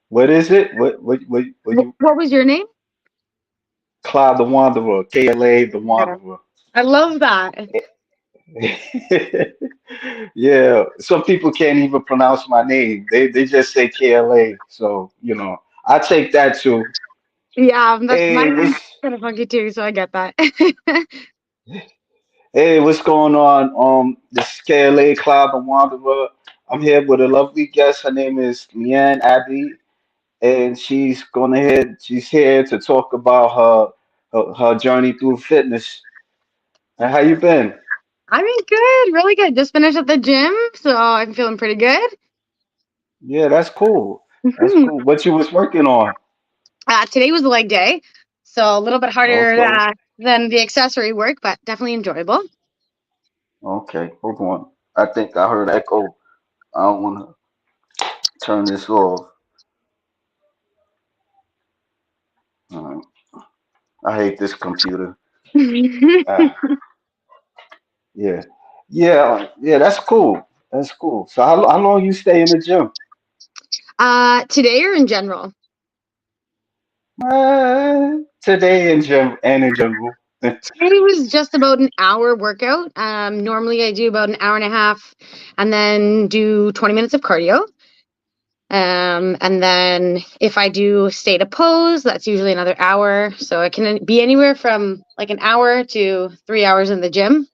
What is it? What you What was your name? Cloud the Wanderer, KLA the Yeah. Wanderer. I love that. Yeah, some people can't even pronounce my name. They just say KLA. So, I take that too. Yeah, that's Hey, mine. Kind of funky too, so I get that. what's going on? This is KLA Cloud the Wanderer. I'm here with a lovely guest. Her name is Liane Abbey, and she's here to talk about her journey through fitness. How you been? I mean, good, really good. Just finished at the gym, so I'm feeling pretty good. Yeah, that's cool. That's Mhm. cool. What you was working on? Today was the leg day, so a little bit harder Okay. than the accessory work, but definitely enjoyable. Okay. Hold on. I think I heard echo. I don't want to turn this off. Uh, I hate this computer. Uh, yeah. Yeah. That's cool. That's cool. So how long you stay in the gym? Today or in general? Today in general. Today was just about an hour workout. Normally I do about an hour and a half, and then do 20 minutes of cardio. And then if I do stay to pose, that's usually another hour. So it can be anywhere from like an hour to 3 hours in the gym.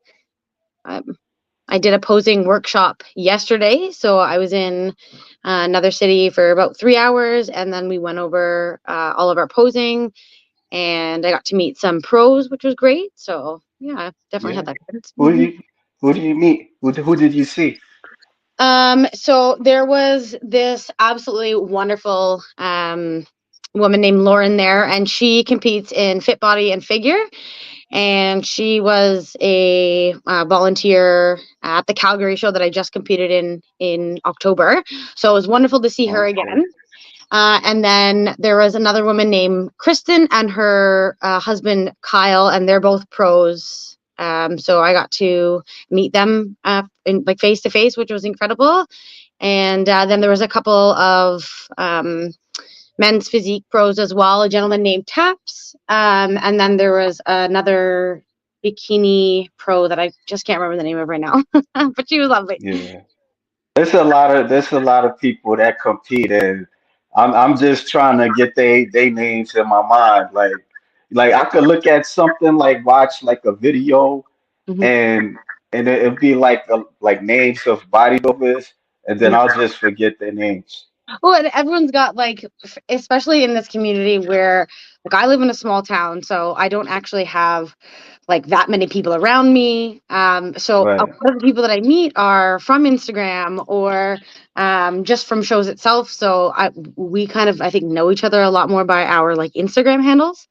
Um, I did a posing workshop yesterday. So I was in another city for about 3 hours, and then we went over all of our posing, and I got to meet some pros, which was great. So yeah, definitely had Yeah. that experience. Who do you who do you meet? Who did you see? So there was this absolutely wonderful woman named Lauren there, and she competes in fit body and figure. And she was a volunteer at the Calgary show that I just competed in October. So it was wonderful to see her Okay. again. And then there was another woman named Kristen and her husband Kyle, and they're both pros. So I got to meet them in like face to face, which was incredible. And then there was a couple of men's physique pros as well. A gentleman named Taps, and then there was another bikini pro that I just can't remember the name of right now, but she was lovely. Yeah. There's a lot of people that compete, and I'm just trying to get they names in my mind. Like I could look at something like watch like a video Mhm. and it'd be like names of bodybuilders, and then I'll just forget their names. Well, and everyone's got like, especially in this community where, like, I live in a small town, so I don't actually have like that many people around me. So a Right. lot of the people that I meet are from Instagram or just from shows itself. So we kind of, I think, know each other a lot more by our like Instagram handles.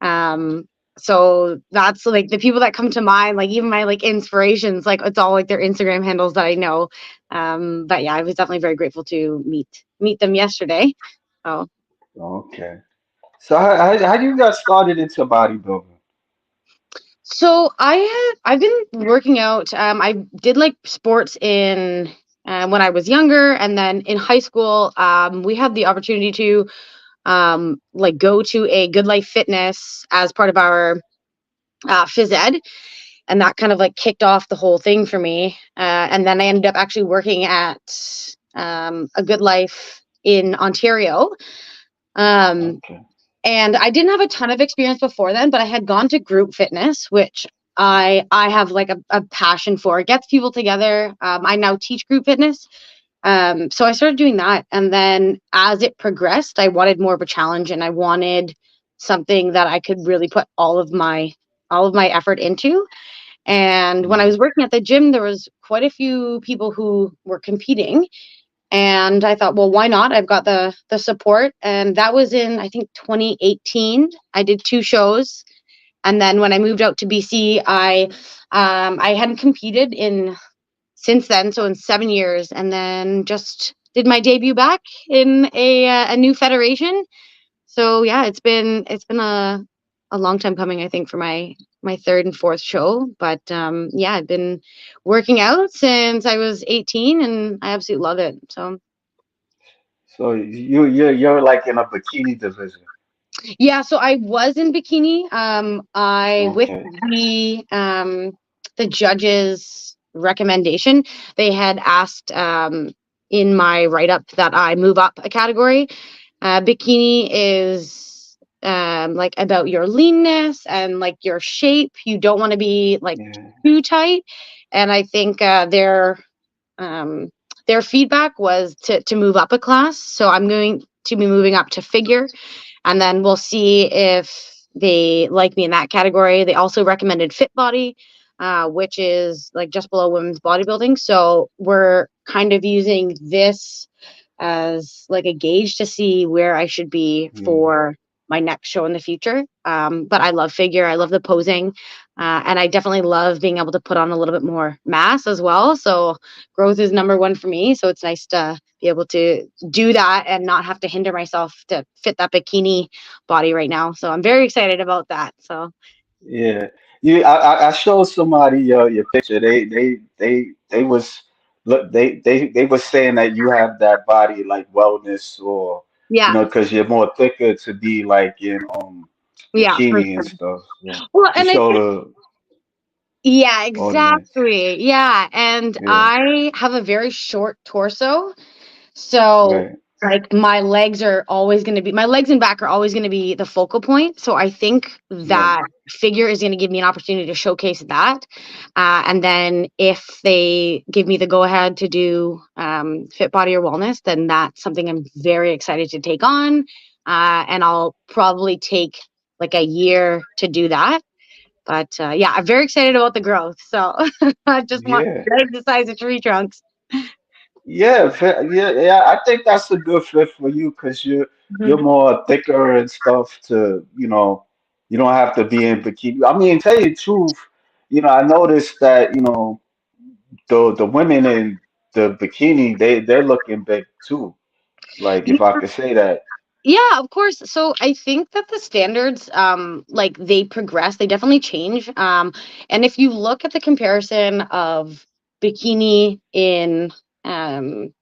Um, so that's like the people that come to mind, like even my like inspirations, like it's all like their Instagram handles that I know. But yeah, I was definitely very grateful to meet them yesterday. So Okay. So how you got started into bodybuilding? I've been working out. I did like sports in when I was younger, and then in high school, we had the opportunity to like go to a Good Life Fitness as part of our phys ed, and that kind of like kicked off the whole thing for me. And then I ended up actually working at a Good Life in Ontario. Um, Okay. and I didn't have a ton of experience before then, but I had gone to group fitness, which I have like a passion for. It gets people together. I now teach group fitness. So I started doing that, and then as it progressed, I wanted more of a challenge, and I wanted something that I could really put all of my effort into. And when I Yeah. was working at the gym, there was quite a few people who were competing, and I thought, well, why not? I've got the support, and that was in I think 2018. I did two shows, and then when I moved out to BC, I hadn't competed in since then, so in 7 years, and then just did my debut back in a new federation. So yeah, it's been a long time coming, I think, for my third and fourth show. But yeah, I've been working out since I was 18, and I absolutely love it. So So you're like in a bikini division. Yeah, so I was in bikini. I with Okay. the judges' recommendation, they had asked in my write up that I move up a category. Bikini is like about your leanness and like your shape. You don't want to be like Yeah. too tight, and I think um, their feedback was to move up a class. So I'm going to be moving up to figure, and then we'll see if they like me in that category. They also recommended fit body, which is like just below women's bodybuilding. So we're kind of using this as like a gauge to see where I should be Mm. for my next show in the future. But I love figure, I love the posing, and I definitely love being able to put on a little bit more mass as well. So growth is number one for me. So it's nice to be able to do that and not have to hinder myself to fit that bikini body right now. So I'm very excited about that. So Yeah. I showed somebody your picture. They was look they was saying that you have that body like wellness or yeah, because you're more thicker to be like in yeah, for bikini and sure. stuff. So Well, you and I show think the yeah, audience. exactly. Yeah, and Yeah. I have a very short torso. So, Right. like, my legs and back are always going to be the focal point. So, I think Right. that figure is going to give me an opportunity to showcase that. And then, if they give me the go ahead to do fit body or wellness, then that's something I'm very excited to take on. And I'll probably take like a year to do that. But yeah, I'm very excited about the growth. So, I just want Yeah. right the size of tree trunks. Yeah, yeah. I think that's a good fit for you because you're Mhm. more thicker and stuff to, you don't have to be in bikini. I mean, tell you the truth, I noticed that, the women in the bikini, they're looking big too. Like if I could say that. Yeah, of course. So I think that the standards, like they progress, they definitely change. And if you look at the comparison of bikini in um,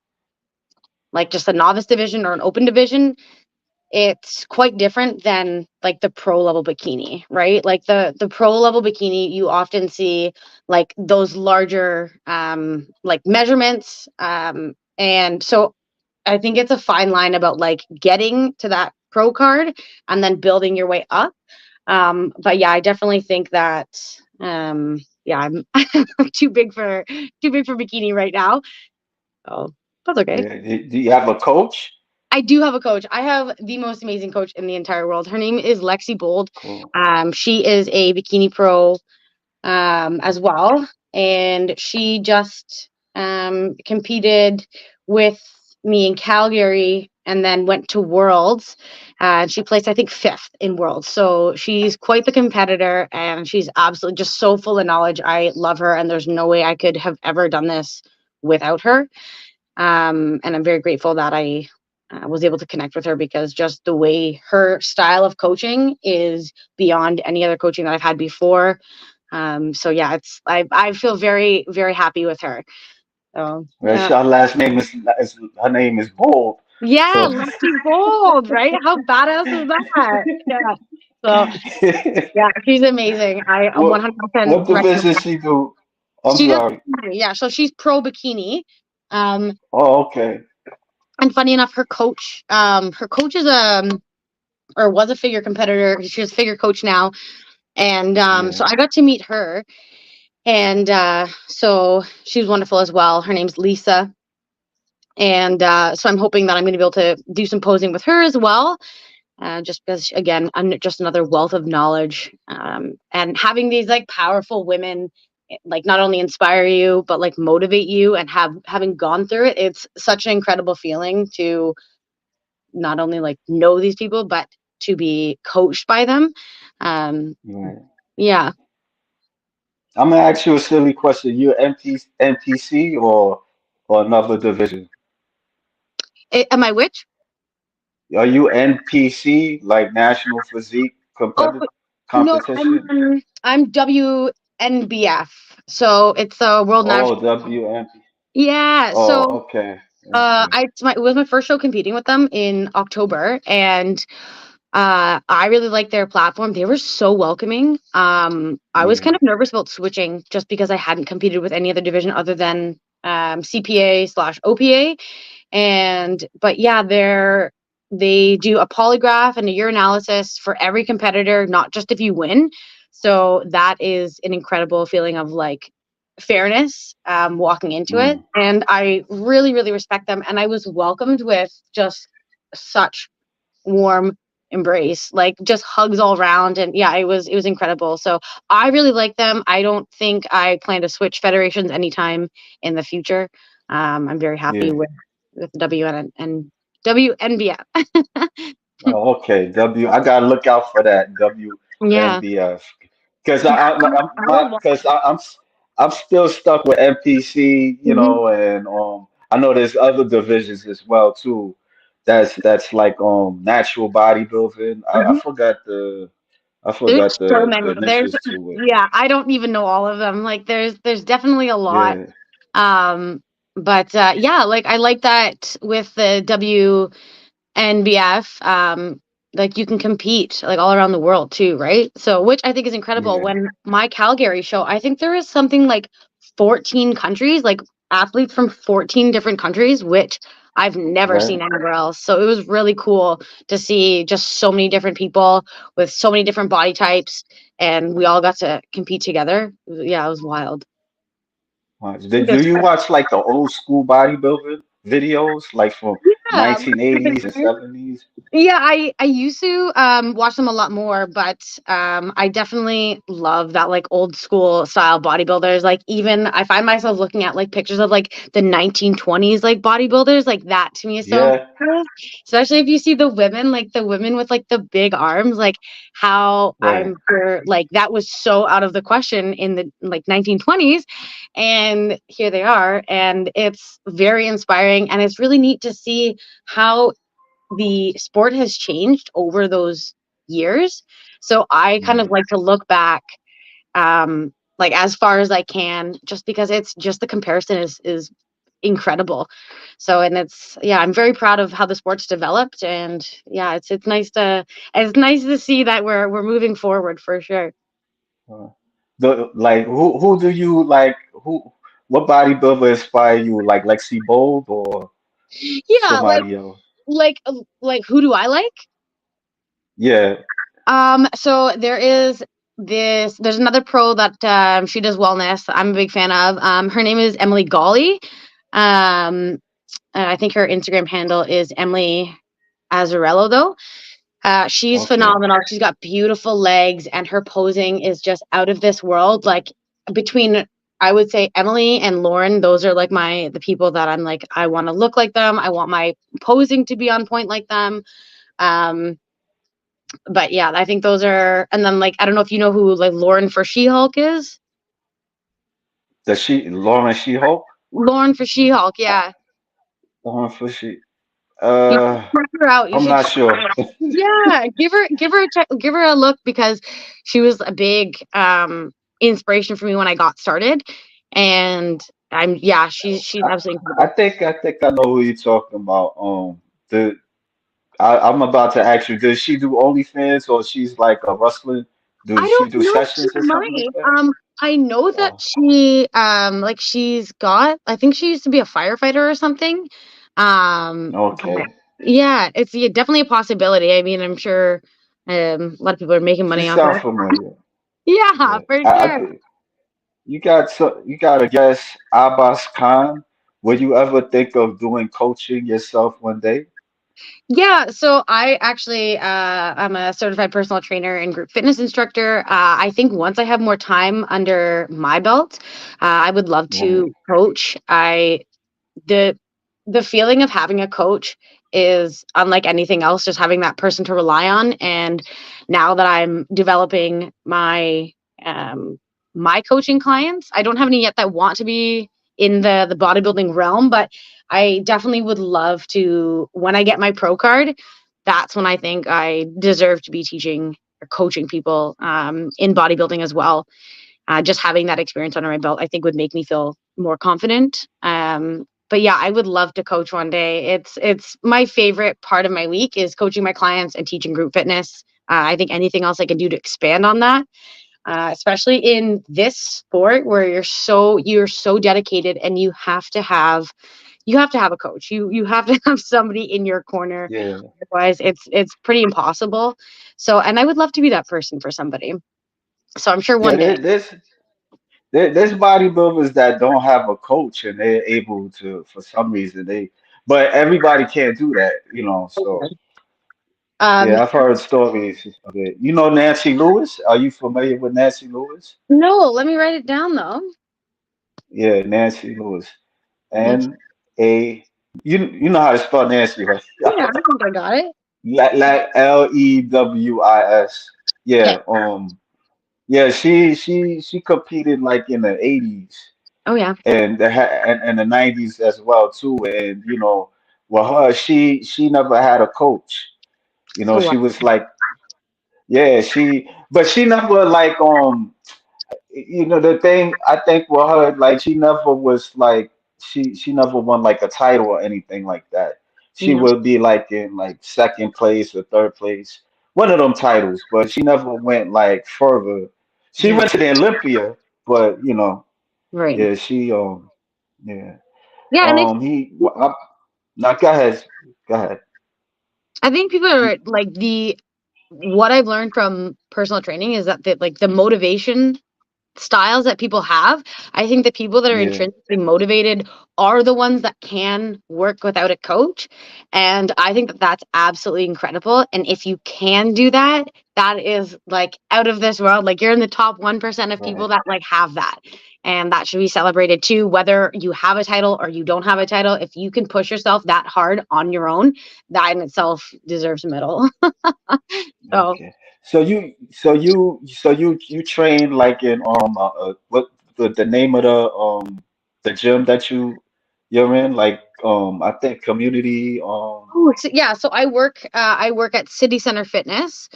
like just a novice division or an open division, it's quite different than like the pro level bikini, right? Like the pro level bikini, you often see like those larger like measurements. And so I think it's a fine line about like getting to that pro card and then building your way up. But yeah, I definitely think that yeah, I'm too big for bikini right now. So that's okay. Yeah. Do you have a coach? I do have a coach. I have the most amazing coach in the entire world. Her name is Lexi Bold. Cool. She is a bikini pro as well. And she just competed with me in Calgary and then went to Worlds. And she placed, I think, fifth in Worlds. So she's quite the competitor and she's absolutely just so full of knowledge. I love her, and there's no way I could have ever done this without her. And I'm very grateful that I was able to connect with her because just the way her style of coaching is beyond any other coaching that I've had before. So yeah, I feel very very happy with her. So Well, yeah, her last name is her name is Bold. yeah, So Lexi Bold, right? How badass is that? Yeah. So yeah, she's amazing. I what 100% what recommend division her. she do? I'm She does, sorry. yeah. So she's pro bikini. Um, Oh, okay. and funny enough, her coach is or was a figure competitor. She's a figure coach now. And so Yeah. I got to meet her. And so she was wonderful as well. Her name's Lisa. And so I'm hoping that I'm going to be able to do some posing with her as well. Just because, again, I'm just another wealth of knowledge. And having these like powerful women like not only inspire you but like motivate you and having gone through it, it's such an incredible feeling to not only like know these people but to be coached by them. Um, Right. yeah. I'm gonna ask you a silly question. You NPC or another division? Am I which? Are you NPC like National Physique Oh no, competition? I'm WNBF. So it's the World National. Oh, WNP. Yeah. Oh, So okay. Okay. It was my first show competing with them in October, and I really liked their platform. They were so welcoming. I was kind Yeah. of nervous about switching just because I hadn't competed with any other division other than CPA slash OPA. But yeah, they do a polygraph and a urinalysis for every competitor, not just if you win. So that is an incredible feeling of like fairness walking into it. Mm, And I really, really respect them. And I was welcomed with just such warm embrace, like just hugs all around. And yeah, it was incredible. So I really like them. I don't think I plan to switch federations anytime in the future. I'm very happy yeah. with WN and WNBF. Oh, okay. I gotta look out for that Yeah. WNBF because I'm Oh, because I'm still stuck with NPC, you mhm. know, and I know there's other divisions as well too. That's like natural bodybuilding. Mhm. I There's forgot so the many. initials to it. Yeah, I don't even know all of them. Like there's definitely a lot. Yeah, Um, but yeah, like I like that with the NBF, like you can compete like all around the world too, right? So which I think is incredible. yeah, When my Calgary show, I think there is something like 14 countries, like athletes from 14 different countries, which I've never right. seen anywhere else. So it was really cool to see just so many different people with so many different body types, and we all got to compete together. Yeah, it was wild. Do you watch like the old school bodybuilding videos, like from Yeah, 1980s and 70s? yeah, I used to watch them a lot more, but I definitely love that like old school style bodybuilders. Like even I find myself looking at like pictures of like the 1920s like bodybuilders. Like that to me is so Yeah, impressive. Especially if you see the women with like the big arms, like how right. I'm sure like that was so out of the question in the like 1920s. And here they are. And it's very inspiring, and it's really neat to see how the sport has changed over those years. So I kind of Yeah. like to look back like as far as I can, just because it's just the comparison is incredible. So and it's yeah, I'm very proud of how the sport's developed, and yeah, it's nice to see that we're moving forward for sure. Uh, the like who do you like who what bodybuilder inspire you? Like Lexi Bold or Yeah, somebody else? like who do I like? Yeah. So there's another pro that she does wellness. I'm a big fan of. Her name is Emily Golly. And I think her Instagram handle is Emily Azzarello though. She's Okay. phenomenal. She's got beautiful legs, and her posing is just out of this world. Like between I would say Emily and Lauren, those are like the people that I'm like, I want to look like them. I want my posing to be on point like them. Um, but yeah, I think those are, and then like I don't know if you know who like Lauren for She-Hulk is. Does she Lauren She-Hulk? Lauren for She-Hulk, Uh, yeah. Lauren for she You should uh check her out. You I'm should, not sure. yeah, give her a look, because she was a big inspiration for me when I got started, and she's I, absolutely incredible. I think I know who you're talking about. The I'm about to ask you, does she do OnlyFans or she's like a wrestling? I Does she don't do know if she sessions or something might. like that? I know that Oh, she like she's got. I think she used to be a firefighter or something. But okay. yeah, it's yeah, definitely a possibility. I mean, I'm sure a lot of people are making She money off sounds her. familiar. Yeah, Yeah. for I sure. think you got a guess, Abbas Khan. Would you ever think of doing coaching yourself one day? Yeah, so I actually I'm a certified personal trainer and group fitness instructor. I think once I have more time under my belt, I would love Right. to coach. I the the feeling of having a coach is unlike anything else, just having that person to rely on. And now that I'm developing um my coaching clients, I don't have any yet that want to be in the bodybuilding realm, but I definitely would love to, when I get my pro card, that's when I think I deserve to be teaching or coaching people in bodybuilding as well. Just having that experience under my belt, I think would make me feel more confident. but yeah, I would love to coach one day. It's my favorite part of my week is coaching my clients and teaching group fitness. I think anything else I can do to expand on that, especially in this sport where you're so dedicated and you have to have a coach. You have to have somebody in your corner. Yeah, Otherwise, it's pretty impossible. So, and I would love to be that person for somebody. So I'm sure yeah. one day. There's bodybuilders that don't have a coach and they're able to, for some reason, but everybody can't do that, you know. So Um, yeah, I've heard stories of it. You know Nancy Lewis? Are you familiar with Nancy Lewis? no, let me write it down though. Yeah, Nancy Lewis. Nancy. N-A. You know how to spell Nancy, right? Yeah, I think I got it. Lewis. Okay. Yeah, yeah, she competed like in the 80s Oh yeah. and the 90s as well too. And you know, well, her she never had a coach. You know, Oh wow. she was like, yeah, but she never like you know the thing I think with her, like she never was like she never won like a title or anything like that. She Yeah. would be like in like second place or third place, one of them titles, but she never went like further. She Yeah. went to the Olympia, but you know, Right. yeah, yeah, Yeah, and now go ahead. I think people You- are like the what I've learned from personal training is that the motivation styles that people have, I think the people that are Yeah, intrinsically motivated are the ones that can work without a coach. And I think that that's absolutely incredible. And if you can do that, that is like out of this world. Like you're in the top 1% of people right. that like have that. And that should be celebrated too, whether you have a title or you don't have a title. If you can push yourself that hard on your own, that in itself deserves a medal. So Okay. So you train like in what the name of the gym that you're in, like I think community oh, so yeah, so I work at City Center Fitness.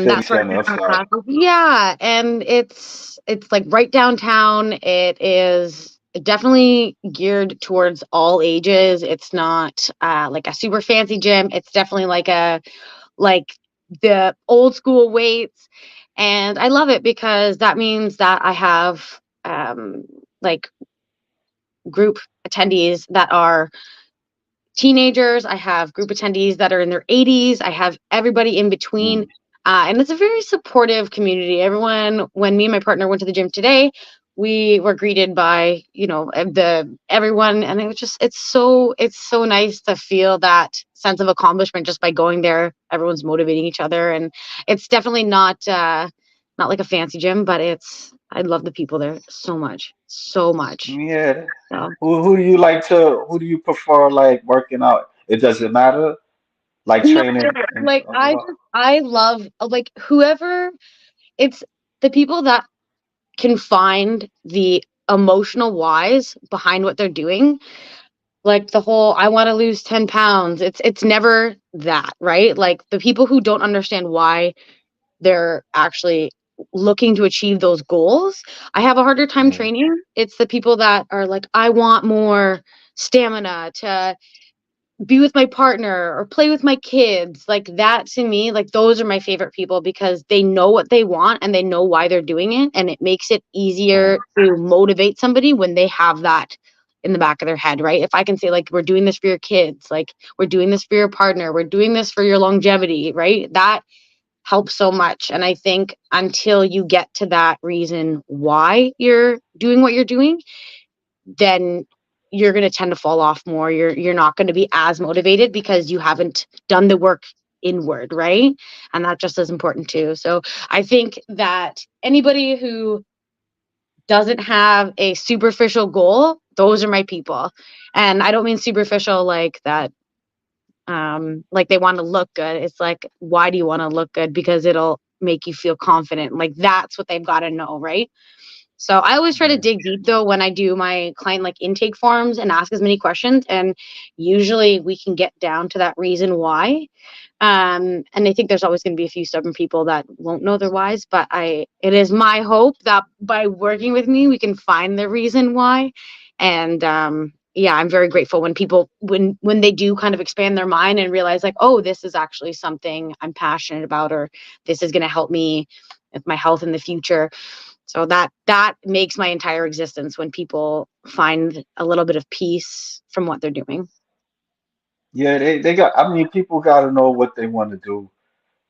city That's where I center. do I'm my sorry. classes. Yeah, and it's like right downtown. It is definitely geared towards all ages. It's not like a super fancy gym. It's definitely like the old school weights, and I love it because that means that I have like group attendees that are teenagers, I have group attendees that are in their 80s, I have everybody in between. Mm, And it's a very supportive community. Everyone, when me and my partner went to the gym today, we were greeted by, the everyone, and it was just it's so nice to feel that sense of accomplishment just by going there. Everyone's motivating each other, and it's definitely not like a fancy gym, but I love the people there so much, so much. yeah. So Who do you prefer like working out? It doesn't matter, like no, training and like I love like whoever it's the people that can find the emotional whys behind what they're doing. Like the whole I want to lose 10 pounds. It's never that, right? Like the people who don't understand why they're actually looking to achieve those goals, I have a harder time yeah, training. It's the people that are like, I want more stamina to be with my partner or play with my kids. Like that to me, like those are my favorite people because they know what they want and they know why they're doing it, and it makes it easier right, to motivate somebody when they have that in the back of their head, right? If I can say like we're doing this for your kids, like we're doing this for your partner, we're doing this for your longevity, right? That helps so much. And I think until you get to that reason why you're doing what you're doing, then you're going to tend to fall off more. You're not going to be as motivated because you haven't done the work inward, right? And that just is important too. So I think that anybody who doesn't have a superficial goal, those are my people. And I don't mean superficial like that like they want to look good. It's like why do you want to look good? Because it'll make you feel confident. Like that's what they've got to know, right? So I always try to yeah, dig deep though when I do my client like intake forms and ask as many questions, and usually we can get down to that reason why. And I think there's always going to be a few stubborn people that won't know their whys, but it is my hope that by working with me we can find the reason why. And yeah, I'm very grateful when people when they do kind of expand their mind and realize like, oh, this is actually something I'm passionate about, or this is going to help me with my health in the future. So that makes my entire existence when people find a little bit of peace from what they're doing. Yeah, they got. I mean, people got to know what they want to do.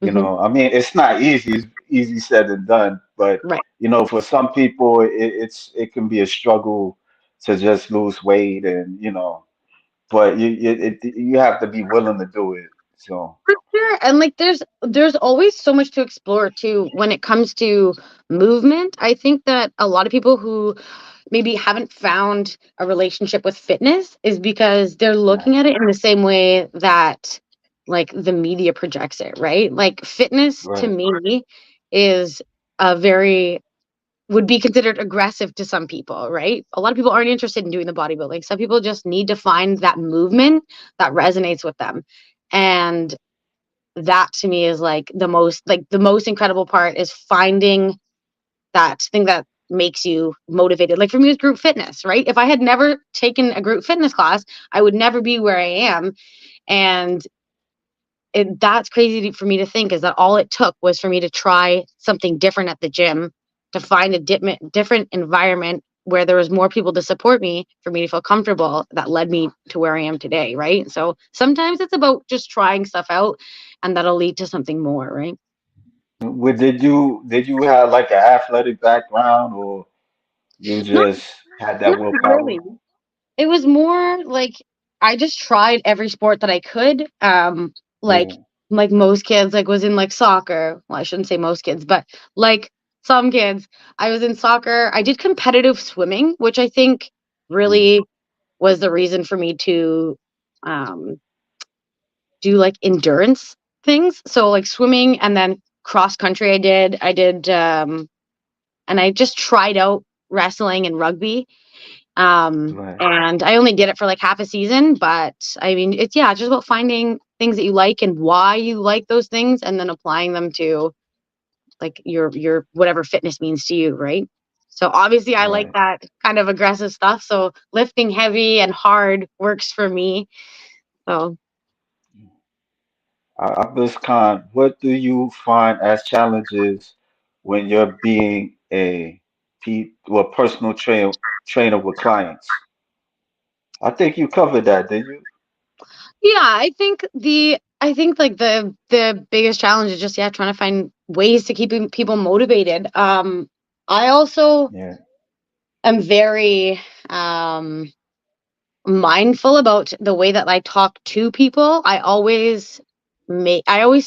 You Hmm. know, I mean, it's not easy. It's easy said than done. But Right. you know, for some people, it can be a struggle to just lose weight, and you know, but you have to be willing to do it. So For sure. And like there's always so much to explore too when it comes to movement. I think that a lot of people who maybe haven't found a relationship with fitness is because they're right, looking at it in the same way that like the media projects it, right? Like fitness to right, me is a very would be considered aggressive to some people, right? A lot of people aren't interested in doing the bodybuilding. Some people just need to find that movement that resonates with them. And that to me is like the most incredible part is finding that thing that makes you motivated. Like for me, it's group fitness, right? If I had never taken a group fitness class, I would never be where I am. And that's crazy for me to think is that all it took was for me to try something different at the gym, to find a different environment where there was more people to support me for me to feel comfortable that led me to where I am today, right? So sometimes it's about just trying stuff out and that'll lead to something more, right? did you have like an athletic background, or you Not just had that not willpower? really. It was more like I just tried every sport that I could. Like Yeah, like most kids, like was in like soccer. Well, I shouldn't say most kids, but like some kids, I was in soccer. I did competitive swimming, which I think yeah, really was the reason for me to um, do like endurance things. So like swimming and then cross country. I did, and I just tried out wrestling and rugby. right, And I only did it for like half a season, but I mean, it's yeah, just about finding things that you like and why you like those things and then applying them to like your whatever fitness means to you, right? So obviously I like right. that kind of aggressive stuff. So lifting heavy and hard works for me. So Abdus Khan, what do you find as challenges when you're being personal trainer with clients? I think you covered that, didn't you? yeah, I think like the biggest challenge is just yeah, trying to find ways to keep people motivated. I also Yeah. am very mindful about the way that I talk to people. I always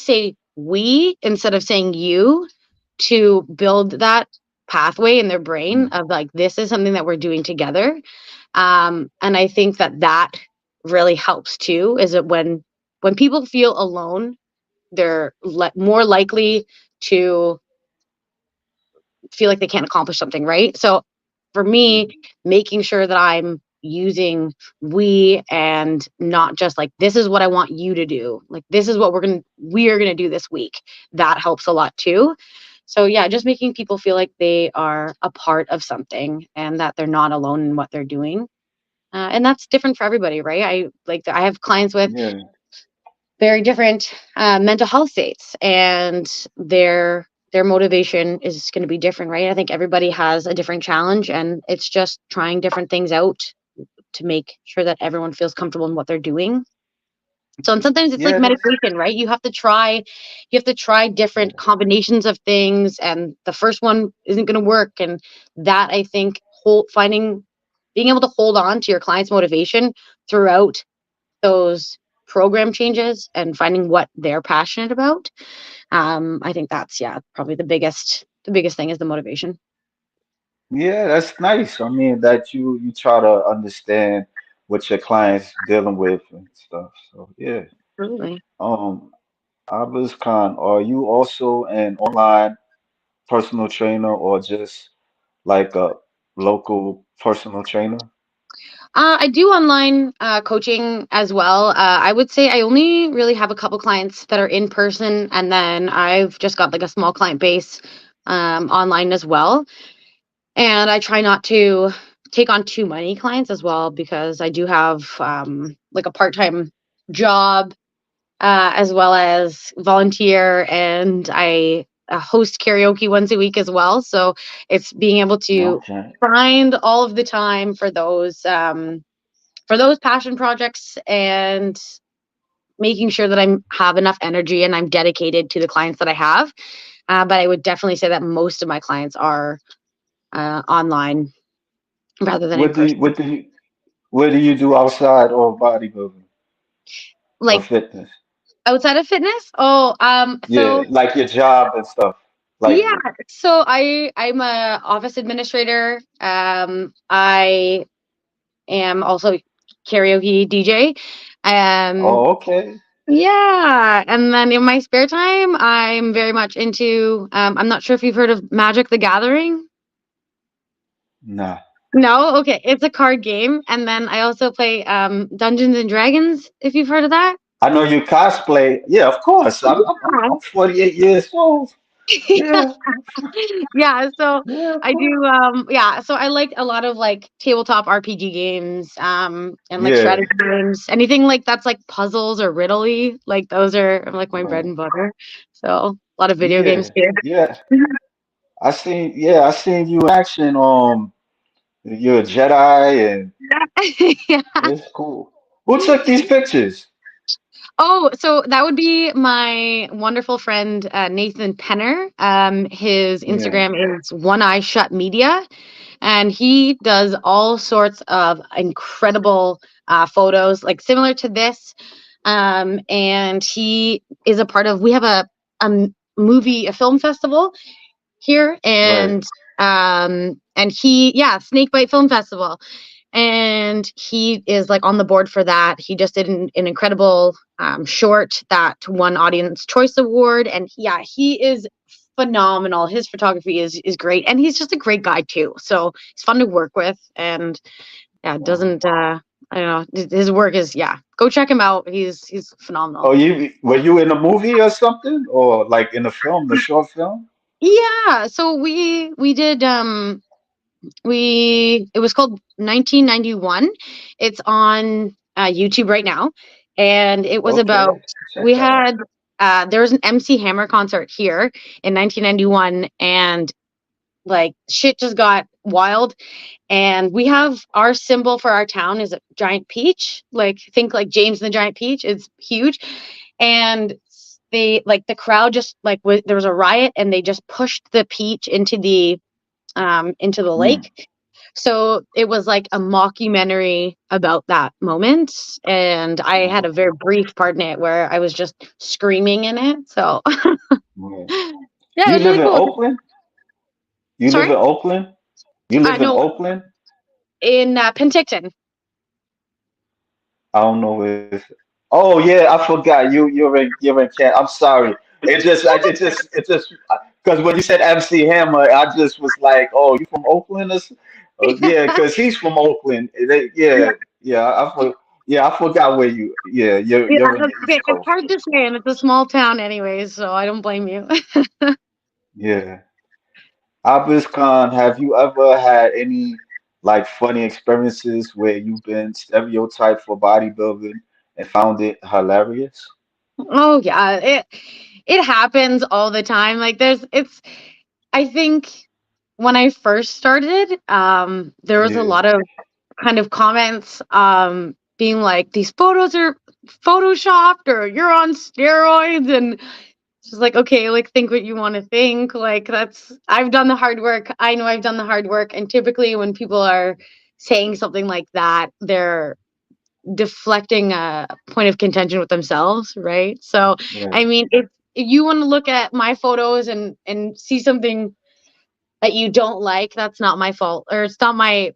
say we instead of saying you to build that pathway in their brain Mm, of like this is something that we're doing together. And I think that that really helps too. Is that when people feel alone, they're more likely to feel like they can't accomplish something, right? So for me, mm, making sure that I'm using we and not just like this is what I want you to do. Like this is what we are going to do this week. That helps a lot too. So yeah, just making people feel like they are a part of something and that they're not alone in what they're doing. And that's different for everybody, right? I have clients with yeah. very different mental health states and their motivation is going to be different, right? I think everybody has a different challenge and it's just trying different things out to make sure that everyone feels comfortable in what they're doing. So and sometimes it's like Yeah, that's meditation, right? You have to try different yeah. combinations of things and the first one isn't going to work and that I think hold finding being able to hold on to your client's motivation throughout those program changes and finding what they're passionate about. I think that's yeah, probably the biggest thing is the motivation. Yeah, that's nice. I mean, that you try to understand what your clients dealing with and stuff. So yeah. Absolutely. Um, Abdus Khan, are you also an online personal trainer or just like a local personal trainer? I do online coaching as well. I would say I only really have a couple clients that are in person, and then I've just got like a small client base online as well. And I try not to take on too many clients as well, because I do have like a part-time job, as well as volunteer, and I host karaoke once a week as well. So it's being able to Okay. find all of the time for those passion projects, and making sure that I have enough energy and I'm dedicated to the clients that I have. But I would definitely say that most of my clients are online rather than in What do you, person. what do you, what do you do outside of bodybuilding or Like fitness? outside of fitness? Oh, Yeah, like your job and stuff. Like, yeah. So I'm a office administrator. I am also karaoke DJ. Um, oh, okay. yeah, and then in my spare time, I'm very much into. I'm not sure if you've heard of Magic the Gathering. Nah. No, okay, it's a card game, and then I also play Dungeons and Dragons. If you've heard of that. I know you cosplay. Yeah, of course. I'm 48 years old. Yeah, Yeah, so yeah, of I course. do yeah, so I like a lot of like tabletop RPG games, and like Yeah, strategy games. Anything like that's like puzzles or riddly, like those are like my bread right. and butter. So a lot of video games Yeah, too. yeah. I seen you in action. You're a Jedi, and Yeah. it's cool. Who took these pictures? Oh, so that would be my wonderful friend Nathan Penner. His Yeah, Instagram is One Eye Shut Media, and he does all sorts of incredible photos, like similar to this. And he is a part of. We have a film festival here, right. and he, yeah, Snakebite Film Festival, and he is like on the board for that. He just did an incredible short that won Audience Choice Award, and yeah, he is phenomenal. His photography is great, and he's just a great guy too. So he's fun to work with, and yeah, Wow. doesn't I don't know, his work is, yeah. Go check him out. He's phenomenal. Oh, you were you in a movie or something, or like in a film, the short film? Yeah, so we did we it was called 1991. It's on YouTube right now, and it was about, Okay, check we that out. had there was an MC Hammer concert here in 1991, and like shit just got wild, and we have our symbol for our town is a giant peach, like think like James and the Giant Peach. It's huge, and they like the crowd just like there was a riot, and they just pushed the peach into the Hmm. lake. So it was like a mockumentary about that moment. And I had a very Okay. brief part in it where I was just screaming in it. So Right. yeah, it You was live really in cool. Oakland? You live Sorry? in Oakland? You live in No, Oakland? in Penticton. I don't know where it's. Oh yeah, I forgot. You're in Can. I'm sorry. It just because when you said MC Hammer, I just was like, oh, you from Oakland? Yeah, because he's from Oakland. Yeah, yeah. Yeah, I forgot where you. Yeah, you're Yeah, you're in the East it's Coast. hard to say, and it's a small town anyways, so I don't blame you. Yeah. Abis Khan, have you ever had any like funny experiences where you've been stereotyped for bodybuilding and found it hilarious? Oh yeah, it happens all the time. Like I think when I first started, there was a Yeah, lot of kind of comments being like these photos are photoshopped or you're on steroids, and it's just like, okay, like think what you want to think. Like that's I've done the hard work. I know I've done the hard work, and typically when people are saying something like that, they're deflecting a point of contention with themselves, right? So I right. mean, if you want to look at my photos and see something that you don't like, that's not my fault, or it's not my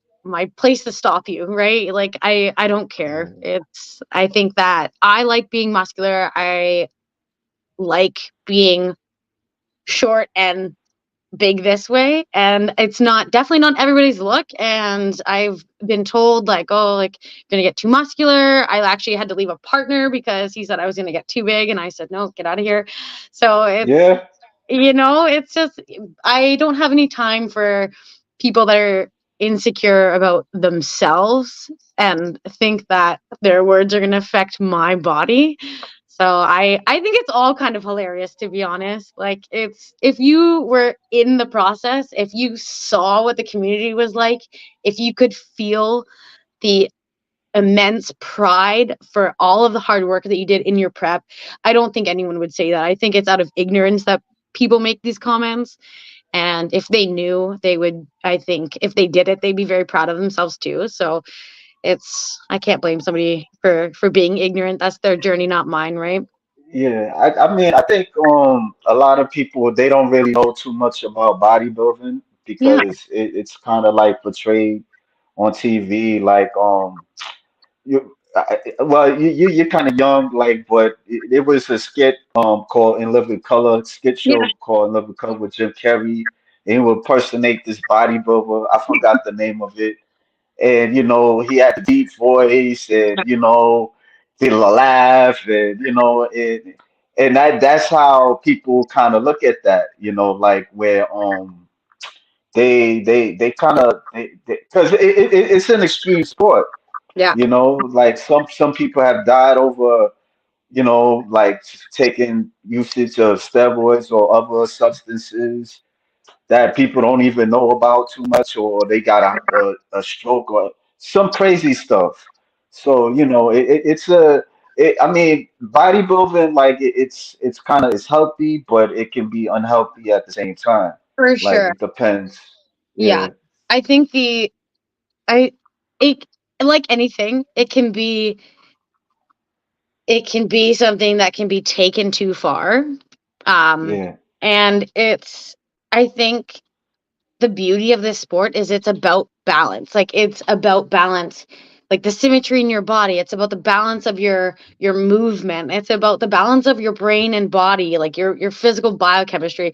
place to stop you, right? Like I don't care. Right. It's I think that I like being muscular. I like being short and big this way, and it's not definitely not everybody's look, and I've been told like, oh, like gonna get too muscular. I actually had to leave a partner because he said I was gonna get too big, and I said no, get out of here. So Yeah, it's just I don't have any time for people that are insecure about themselves and think that their words are going to affect my body. So I think it's all kind of hilarious, to be honest. Like, it's, if you were in the process, if you saw what the community was like, if you could feel the immense pride for all of the hard work that you did in your prep, I don't think anyone would say that. I think it's out of ignorance that people make these comments. And if they knew, they would, I think if they did it, they'd be very proud of themselves too. So it's, I can't blame somebody for being ignorant. That's their journey, not mine, right? Yeah, I mean, I think a lot of people they don't really know too much about bodybuilding Yeah. because it's kind of like portrayed on TV like well you're kind of young like but it was a skit called In Living Color skit Yeah. show called In Living Color with Jim Carrey and he would impersonate this bodybuilder. I forgot the name of it, and he had the deep voice, and did a laugh, and and that's how people kind of look at that, like where they kind of because it's an extreme sport, Yeah. like some people have died over like taking usage of steroids or other substances that people don't even know about too much, or they got a stroke or some crazy stuff. So I mean, bodybuilding like it's kind of it's healthy, but it can be unhealthy at the same time. For Like sure. it depends. Yeah. Yeah, I think I, it, like anything, it can be something that can be taken too far. Um, yeah, and it's, I think the beauty of this sport is it's about balance. Like, it's about balance, like the symmetry in your body. It's about the balance of your movement. It's about the balance of your brain and body, like your physical biochemistry.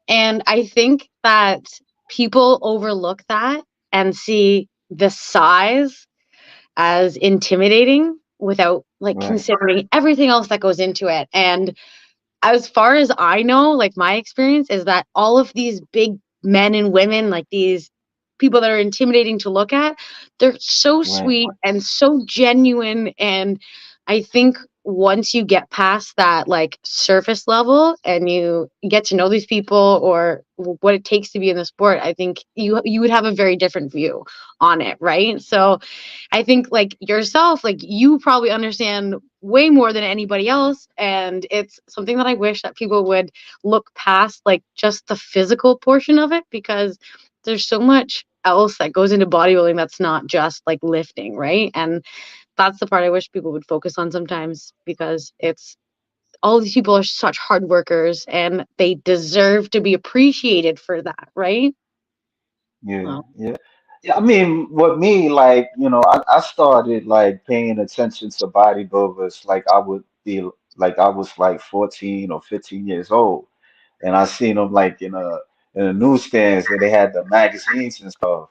And I think that people overlook that and see the size as intimidating without like right, considering everything else that goes into it. And as far as I know, like my experience is that all of these big men and women, like these people that are intimidating to look at, they're so right, sweet and so genuine. And I think once you get past that like surface level and you get to know these people or what it takes to be in the sport, I think you would have a very different view on it, right? So I think like yourself, like you probably understand way more than anybody else. And it's something that I wish that people would look past like just the physical portion of it, because there's so much else that goes into bodybuilding that's not just like lifting, right? And that's the part I wish people would focus on sometimes, because it's, all these people are such hard workers and they deserve to be appreciated for that, right? yeah, Well, yeah. Yeah, I mean, with me, like, I started like paying attention to bodybuilders like I would be like I was like 14 or 15 years old. And I seen them like in the newsstands and they had the magazines and stuff.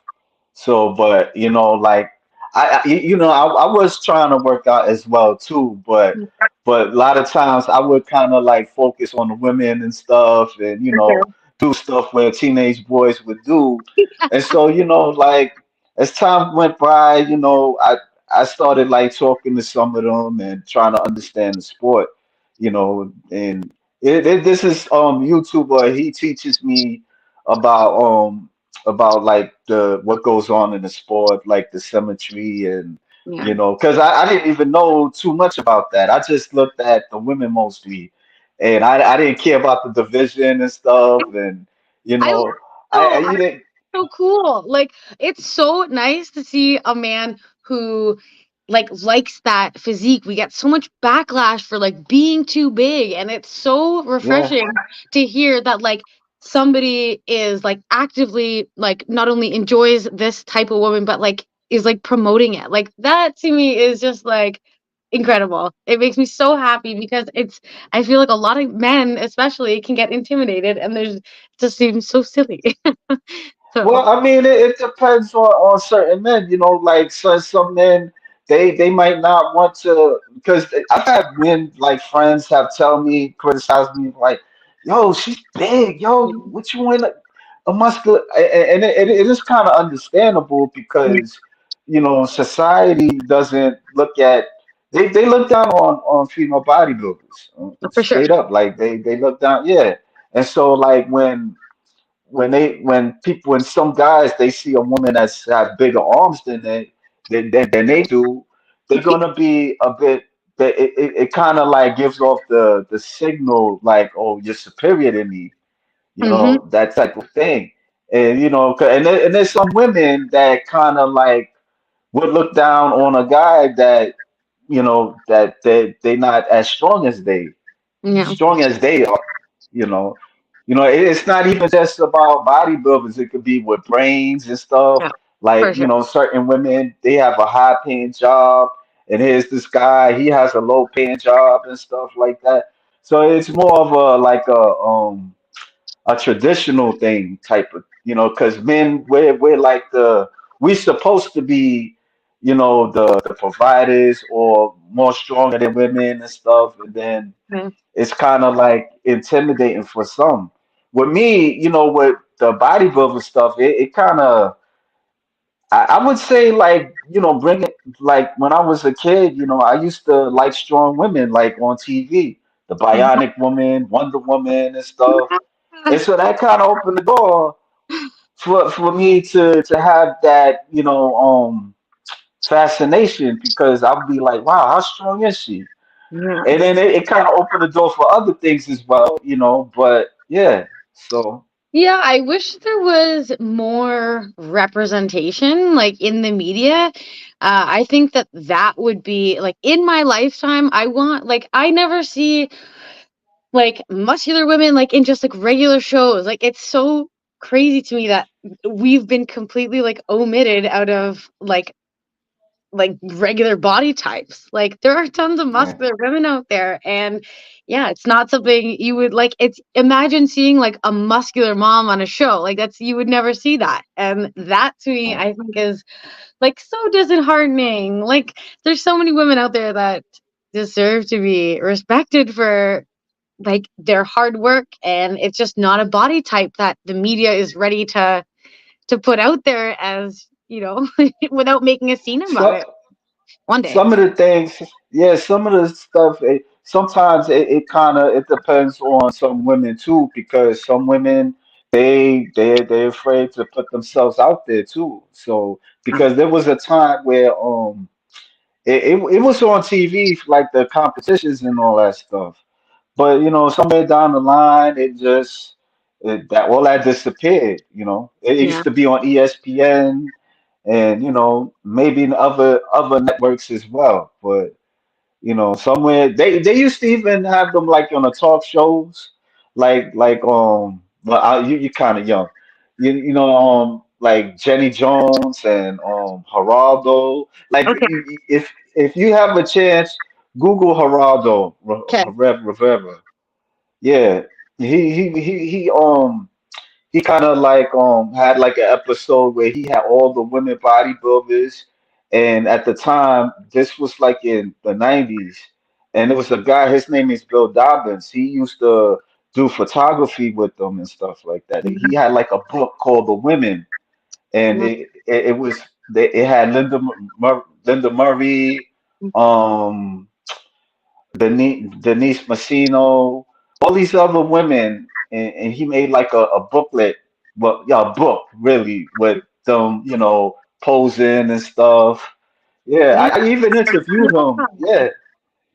So, but like I was trying to work out as well too, but a lot of times I would kind of like focus on the women and stuff, and for sure. do stuff where teenage boys would do, and so like as time went by, I started like talking to some of them and trying to understand the sport, and this is YouTuber. He teaches me about about like the what goes on in the sport, like the symmetry and Yeah. because I didn't even know too much about that. I just looked at the women mostly, and I didn't care about the division and stuff, and you I love know I so you didn't so cool. Like, it's so nice to see a man who like likes that physique. We get so much backlash for like being too big, and it's so yeah. refreshing to hear that like somebody is like actively like not only enjoys this type of woman but like is like promoting it. Like, that to me is just like incredible. It makes me so happy because it's, I feel like a lot of men especially can get intimidated and there's, it just seems so silly. So Well, I mean, it depends on certain men, like some men, they might not want to, because I've had men, like friends, have tell me, criticize me, like, yo, she's big, yo, what you want? a muscular, and it is kind of understandable Yeah, because society doesn't look at they look down on female bodybuilders, for sure. straight up, like they look down, yeah. And so like when some guys they see a woman that's have bigger arms than they do, they're gonna be a bit. It kind of like gives off the signal like, oh, you're superior to me, Hmm. that type of thing. And and there's some women that kind of like would look down on a guy that that they not as Yeah, strong as they are. You know, it's not even just about bodybuilders. It could be with brains and stuff. yeah, Like for sure. certain women they have a high paying job, and here's this guy he has a low paying job and stuff like that. So it's more of a traditional thing type of, because men we're like we supposed to be, the providers or more stronger than women and stuff, and then Yeah. it's kind of like intimidating for some. With me, with the bodybuilding stuff, it kind of, I would say, like, bring it, like when I was a kid, I used to like strong women like on TV, the Bionic Woman, Wonder Woman and stuff. And so that kind of opened the door for me to have that, fascination, because I would be like, wow, how strong is she? And then Yes. it kind of opened the door for other things as well, but yeah. So Yeah, I wish there was more representation, like in the media. I think that that would be like in my lifetime. I want, like, I never see like muscular women like in just like regular shows. Like, it's so crazy to me that we've been completely like omitted out of like regular body types. Like, there are tons of yeah, muscular women out there, and yeah, it's not something you would like. It's, imagine seeing like a muscular mom on a show. Like, that's, you would never see that. And that to me, yeah. I think, is like so disheartening. Like, there's so many women out there that deserve to be respected for like their hard work, and it's just not a body type that the media is ready to put out there as, without making a scene about So it one day. some of the things, yeah, some of the stuff. Sometimes it kind of it depends on some women too, because some women they're afraid to put themselves out there too. So because there was a time where it was on TV, like the competitions and all that stuff. But somewhere down the line, that all that disappeared. It Yeah. used to be on ESPN and maybe in other networks as well. But somewhere they used to even have them like on the talk shows, well, you're kind of young, like Jenny Jones and Geraldo. Like Okay. if you have a chance, Google Geraldo Okay. Rivera. Yeah, he kind of like had like an episode where he had all the women bodybuilders, and at the time this was like in the 90s, and there was a guy, his name is Bill Dobbins. He used to do photography with them and stuff like that. He had like a book called The Women, and it had Linda Murray, um Denise Massino, all these other women, and he made like a booklet, well, yeah, a book really with them, posing and stuff. Yeah, Yeah. I even interviewed him. Yeah,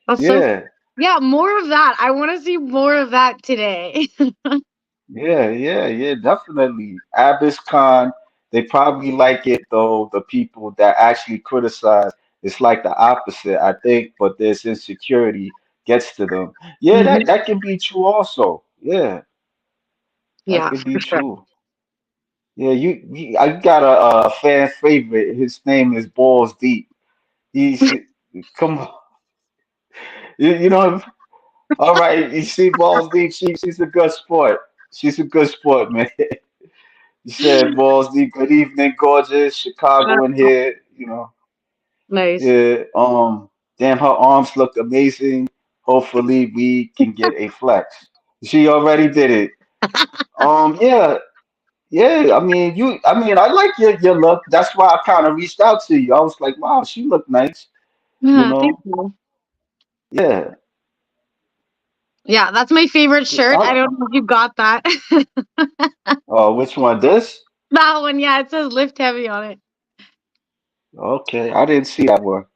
That's so, yeah, yeah, more of that. I want to see more of that today. yeah, definitely. Abbas Khan, they probably like it though. The people that actually criticize, it's like the opposite, I think, but this insecurity gets to them. Yeah, Hmm. that can be true also. Yeah, that Yeah, could be for sure. true. Yeah, I got a fan favorite. His name is Balls Deep. He's come on, you know. All right, you see Balls Deep. She's a good sport. She's a good sport, man. You said Balls Deep. Good evening, gorgeous Chicago in here. Nice. Yeah. Damn, her arms look amazing. Hopefully, we can get a flex. She already did it. Yeah. Yeah, I mean, I like your look. That's why I kind of reached out to you. I was like, wow, she looked nice, you Yeah, thank know. you. Yeah. Yeah, that's my favorite shirt. I I, don't know if you got that. which one? This? That one, yeah, it says lift heavy on it. Okay, I didn't see that one.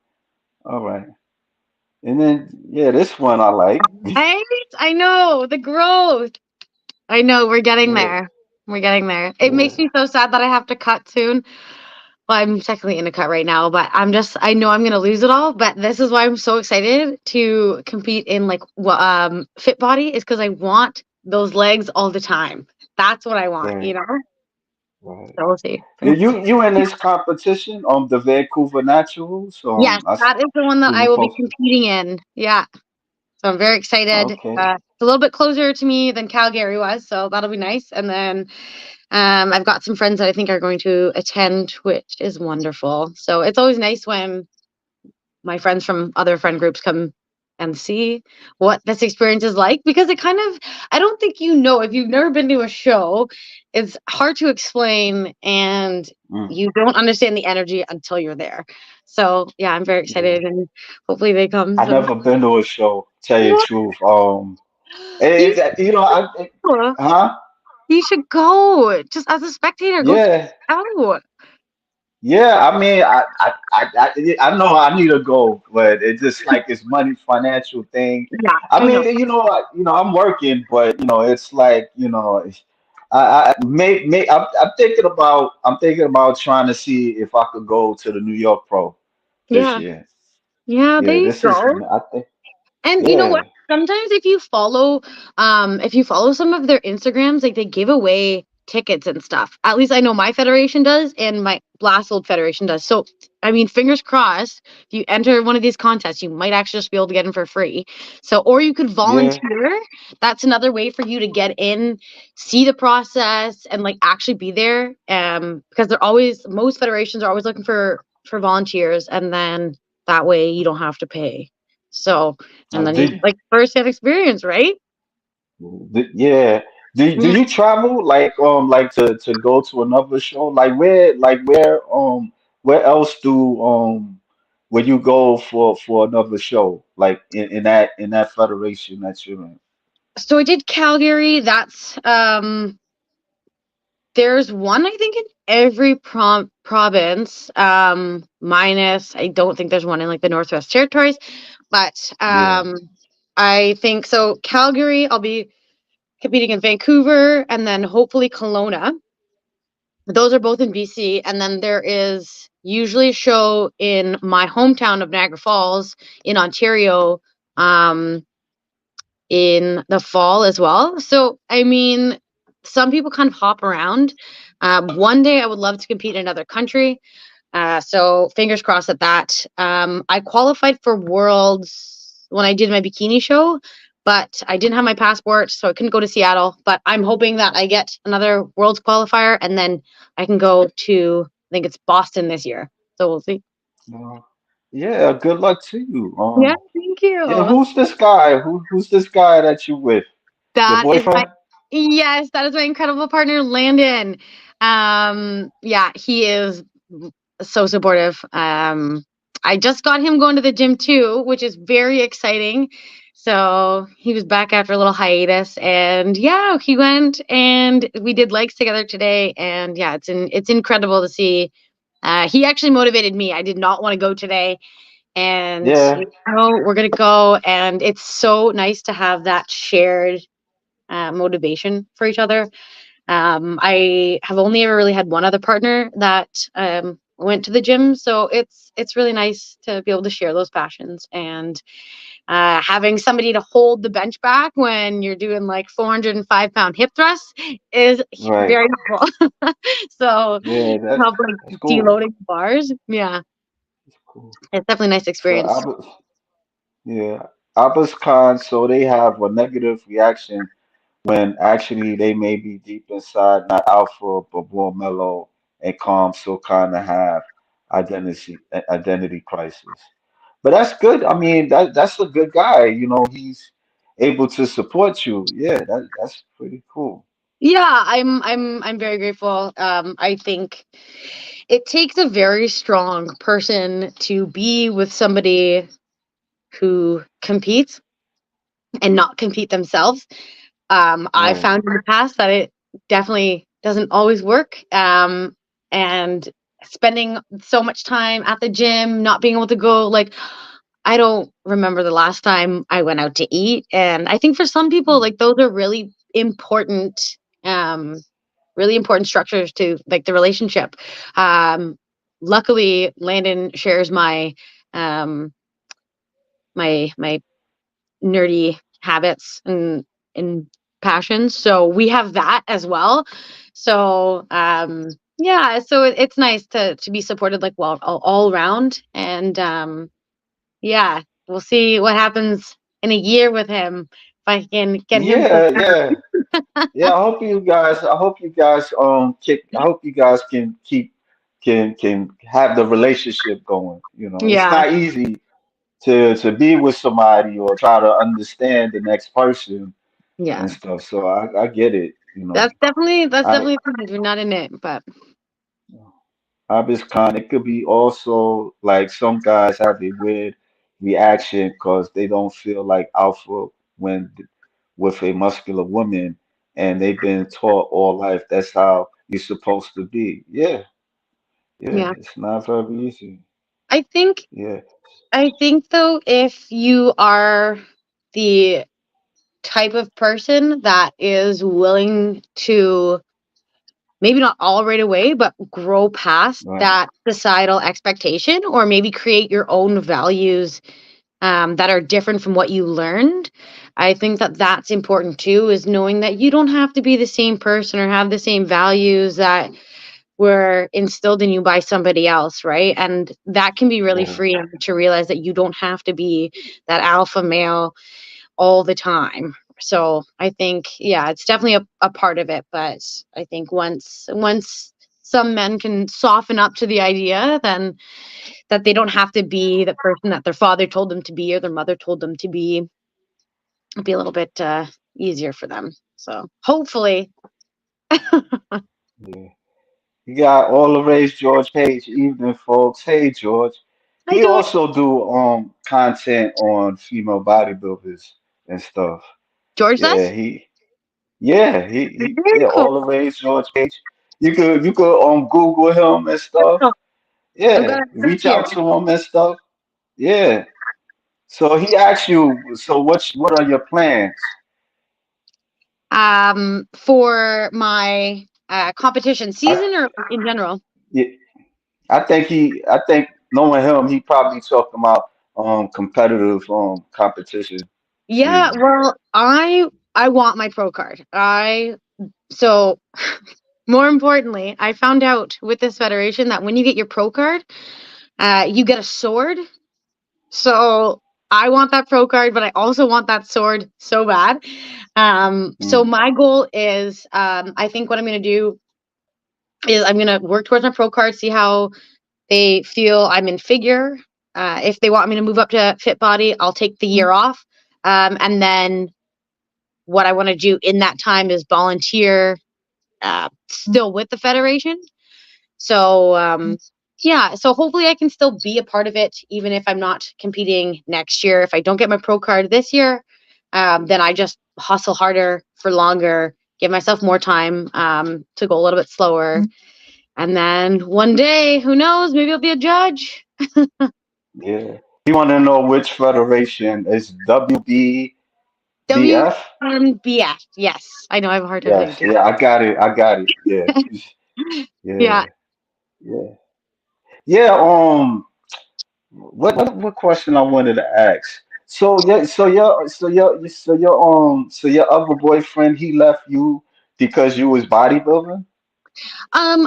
All right. And then yeah, this one I like. Right? I know the growth. I know we're getting Yeah, there. We're getting there. It makes yeah. me so sad that I have to cut soon. Well, I'm technically in a cut right now, but I know I'm gonna lose it all. But this is why I'm so excited to compete in like fit body is because I want those legs all the time. That's what I want, you Right, know? right. So we'll see. Yeah, you in this competition the Vancouver Naturals. Yes, that is the one that So I you will be post. competing in. Yeah. So I'm very excited. Okay. It's a little bit closer to me than Calgary was, so that'll be nice. And then I've got some friends that I think are going to attend, which is wonderful. So it's always nice when my friends from other friend groups come and see what this experience is like because it kind of I don't think you know if you've never been to a show, it's hard to explain and Mm, you don't understand the energy until you're there. So yeah, I'm very yeah. excited and hopefully they come. I So never been to a show. Tell you the what? truth. You You know, should, huh? you should go just as a spectator. Go check Yeah. it out. Yeah, I mean, I know I need to go, but it's just like it's money, financial thing. Yeah, I I know. mean, I'm working, but it's like, I'm thinking about trying to see if I could go to the New York Pro this Yeah, year. yeah. There Yeah, you this is, go. I think, And you know what? yeah, Sometimes if you follow some of their Instagrams, like they give away tickets and stuff. At least I know my federation does and my last old federation does. So, I mean, fingers crossed, if you enter one of these contests, you might actually just be able to get in for free. So, or you could yeah, volunteer. That's another way for you to get in, see the process, and like actually be there. Because most federations are always looking for volunteers, and then that way you don't have to pay. So, and uh, then you did, like first-hand experience, right? yeah. Do Yeah. you travel to go to another show? Where else do where you go for another show? Like in that federation that you're in? So I did Calgary. That's there's one I think in every province. Minus I don't think there's one in like the Northwest Territories, but Yeah, I think so. Calgary, I'll be competing in Vancouver and then hopefully Kelowna. Those are both in BC, and then there is usually a show in my hometown of Niagara Falls in Ontario. In the fall as well. So, I mean, some people kind of hop around. One day I would love to compete in another country. So, fingers crossed at that. I qualified for Worlds when I did my bikini show, but I didn't have my passport, so I couldn't go to Seattle. But I'm hoping that I get another Worlds qualifier and then I can go to, I think it's Boston this year. So, we'll see. uh, yeah. Good luck to you. Yeah, thank Yeah. you. Who's this guy? Who's this guy that you with? Your That is my boyfriend? Yes, that is my incredible partner, Landon. Yeah, he is so supportive. I just got him going to the gym too, which is very exciting. So he was back after a little hiatus, and yeah, he went and we did legs together today, and yeah, it's incredible to see. He actually motivated me. I did not want to go today, and Yeah. we're gonna go, and it's so nice to have that shared motivation for each other. I have only ever really had one other partner that went to the gym, so it's really nice to be able to share those passions and having somebody to hold the bench back when you're doing like 405-pound hip thrusts is Right. very helpful. So Yeah. help That's like cool. deloading bars. Yeah, That's cool. it's definitely a nice So experience. yeah, Abba's Khan, so they have a negative reaction when actually they may be deep inside, not alpha, but more mellow and calm, so kind of have identity crisis. But that's good. I mean, that's a good guy. He's able to support you. Yeah, that's pretty cool. Yeah, I'm very grateful. I think it takes a very strong person to be with somebody who competes and not compete themselves. I Right. found in the past that it definitely doesn't always work. And spending so much time at the gym, not being able to go, like, I don't remember the last time I went out to eat. And I think for some people, Mm. like, those are really important structures to like the relationship. Um, Luckily, Landon shares um, my nerdy habits and passions. So we have that as well. So yeah, so it's nice to be supported like well all around. And yeah, we'll see what happens in a year with him if I can get him to. Yeah, yeah. Yeah, I hope you guys I hope you guys can keep can have the relationship going. You know, it's Yeah, not easy to be with somebody or try to understand the next person yeah. and stuff. So I get it, you know. That's I definitely we're not in it, but Khan, it could be also like some guys have a weird reaction because they don't feel like alpha when with a muscular woman, and they've been taught all life that's how you're supposed to be. Yeah, yeah, yeah. it's not very easy. I think Yeah, I think though if you are the type of person that is willing to maybe not all right away, but grow past right. that societal expectation or maybe create your own values that are different from what you learned. I think that that's important too, is knowing that you don't have to be the same person or have the same values that were instilled in you by somebody else, right? And that can be really Yeah, freeing to realize that you don't have to be that alpha male all the time. So I think, yeah, it's definitely a part of it. But I think once some men can soften up to the idea, then that they don't have to be the person that their father told them to be or their mother told them to be, it'll be a little bit easier for them. So hopefully, yeah. You got all the race George Page, evening folks. Hey George. hi He George. also do content on female bodybuilders and stuff. George Yeah, does? yeah, Very cool. all the ways George Page. You could Google him and stuff. Oh, I'm Yeah, gonna search reach here. out to him and stuff. Yeah. So he asked you, so what are your plans? For my competition I season or in general. yeah, I think knowing him, he probably talking about competitive competition Yeah, season. well, I want my pro card. I so more importantly, I found out with this federation that when you get your pro card, you get a sword. So I want that pro card, but I also want that sword so bad. So Mm, my goal is, I think what I'm gonna do is I'm gonna work towards my pro card, see how they feel I'm in figure. If they want me to move up to fit body, I'll take the year off. And then what I want to do in that time is volunteer still with the federation. So yeah, so hopefully I can still be a part of it, even if I'm not competing next year. If I don't get my pro card this year, then I just hustle harder for longer, give myself more time to go a little bit slower. And then one day, who knows, maybe I'll be a judge. yeah. You want to know which federation is WBBF? WNBF. Yes, I know I have a hard time saying Yes, it too. yeah, I got it. I got it. Yeah, Yeah. yeah, yeah, yeah. What question I wanted to ask? So yeah, so your other boyfriend he left you because you was bodybuilding?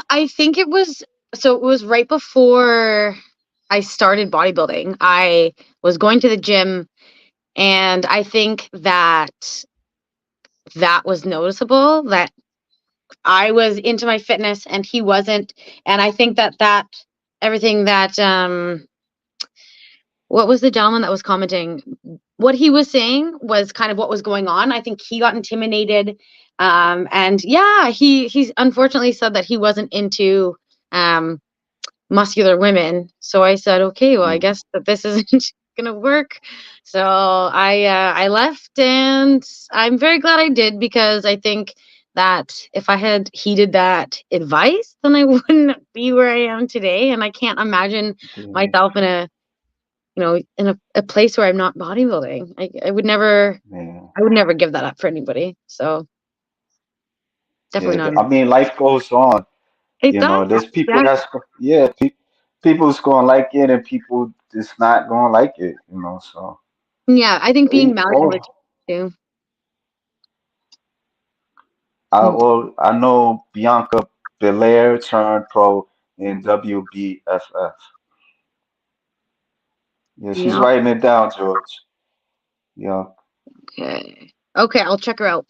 I think it was so it was right before I started bodybuilding. I was going to the gym and I think that that was noticeable that I was into my fitness and he wasn't. And I think that everything that what was the gentleman that was commenting? What he was saying was kind of what was going on. I think he got intimidated And yeah, he's unfortunately said that he wasn't into um muscular women. So I said, okay, well, I Mm, guess that this isn't gonna work. So I left, and I'm very glad I did, because I think that if I had heeded that advice, then I wouldn't be where I am today. And I can't imagine yeah, myself in a in a place where I'm not bodybuilding. I would never, yeah, I would never give that up for anybody. So definitely yeah. not. I mean, life goes on. It You does. know, there's people Yeah. yeah, people's gonna like it and people just not gonna like it. You know, so Yeah. I think being malleable oh, is too. I know Bianca Belair turned pro in WBFF. Yeah, she's Yeah. writing it down, George. Yeah, Okay. Okay, I'll check her out.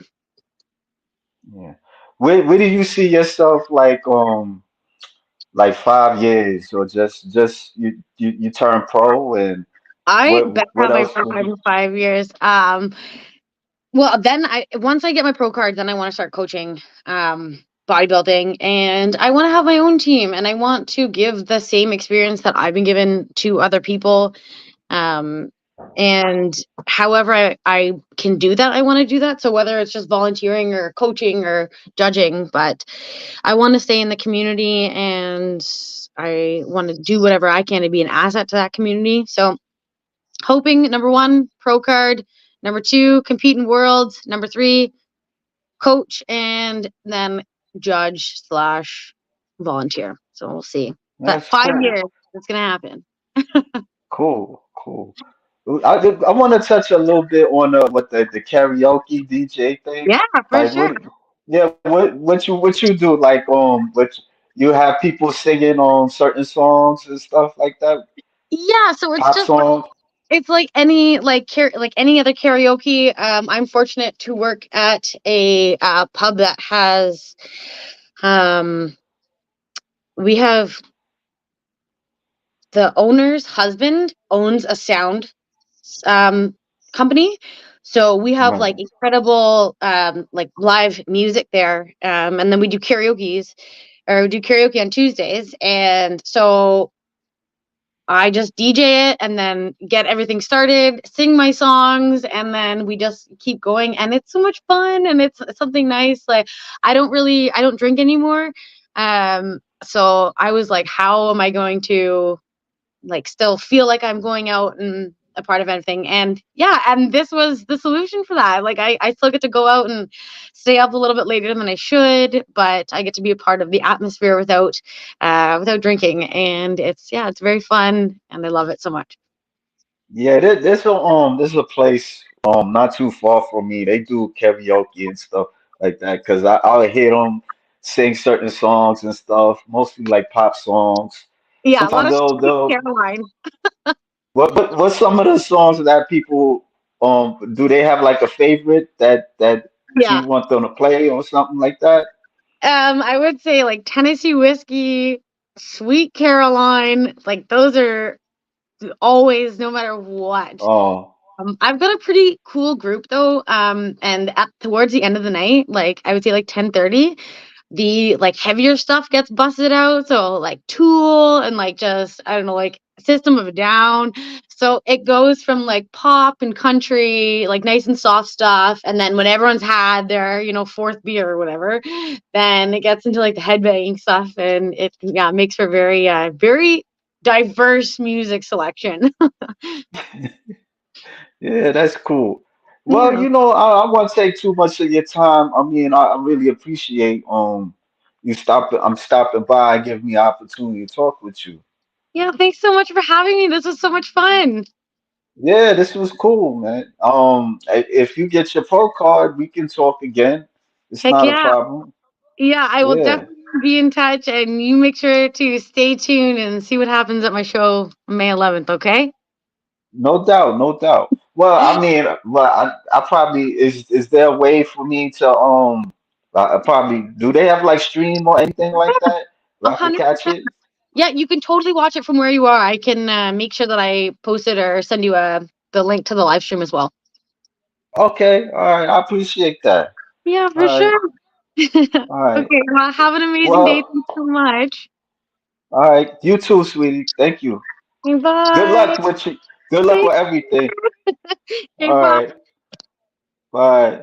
yeah. Where do you see yourself like 5 years or just you turn pro and I better what have my else pro would card you in 5 years. Well, then I once I get my pro card, then I want to start coaching bodybuilding, and I want to have my own team, and I want to give the same experience that I've been given to other people. Um, and however I can do that, I want to do that. So whether it's just volunteering or coaching or judging, but I want to stay in the community, and I want to do whatever I can to be an asset to that community. So hoping number one, pro card, number two, compete in worlds, number three, coach, and then judge slash volunteer. So we'll see. But That's 5 years, cool. it's gonna happen. Cool, cool. I want to touch a little bit on what the karaoke DJ thing. Yeah, for Like sure. what? Yeah, what you do? Like what you have people singing on certain songs and stuff like that, Yeah, so it's pop just songs. it's like any like any other karaoke. I'm fortunate to work at a pub that has um we have the owner's husband owns a sound um company. So we have like Right. incredible like live music there. And then we do karaoke's or we do karaoke on Tuesdays. And so I just DJ it and then get everything started, sing my songs, and then we just keep going. And it's so much fun, and it's something nice. Like I don't drink anymore. So I was like, how am I going to like still feel like I'm going out and a part of anything? And yeah, and this was the solution for that. Like I still get to go out and stay up a little bit later than I should, but I get to be a part of the atmosphere without drinking. And it's yeah, it's very fun, and I love it so much. Yeah, there's a place not too far from me. They do karaoke and stuff like that because I'll hear them sing certain songs and stuff, mostly like pop songs. Yeah, a lot Sometimes of Sweet they'll Caroline. what's some of the songs that people do they have like a favorite that you Yeah. want them to play or something like that? I would say like Tennessee Whiskey, Sweet Caroline, like those are always no matter what. Oh, I've got a pretty cool group though. And towards the end of the night, like I would say like 10:30, the like heavier stuff gets busted out. So like Tool and like just I don't know, like System of a Down. So it goes from like pop and country, like nice and soft stuff, and then when everyone's had their fourth beer or whatever, then it gets into like the headbanging stuff, and it yeah makes for very diverse music selection. yeah, that's cool. Well, Yeah. I won't take too much of your time. I mean, I really appreciate I'm stopping by and giving me an opportunity to talk with you. Yeah, thanks so much for having me. This was so much fun. Yeah, this was cool, man. If you get your pro card, we can talk again. It's Heck not a yeah. problem. Yeah, I will Yeah, definitely be in touch, and you make sure to stay tuned and see what happens at my show on May 11th, okay? no doubt, no doubt. Well, I mean, well, I probably is there a way for me to probably do they have like stream or anything like that where I could catch 100%. it? Yeah, you can totally watch it from where you are. I can make sure that I post it or send you the link to the live stream as well. Okay, all right, I appreciate that. Yeah, All for right. sure. All right. Okay, well, have an amazing day. Well, Thanks so much. all right. You too, sweetie. Thank you. Okay, Good bye. luck with you. Good luck Thank with everything. you. Okay, All bye. right. Bye.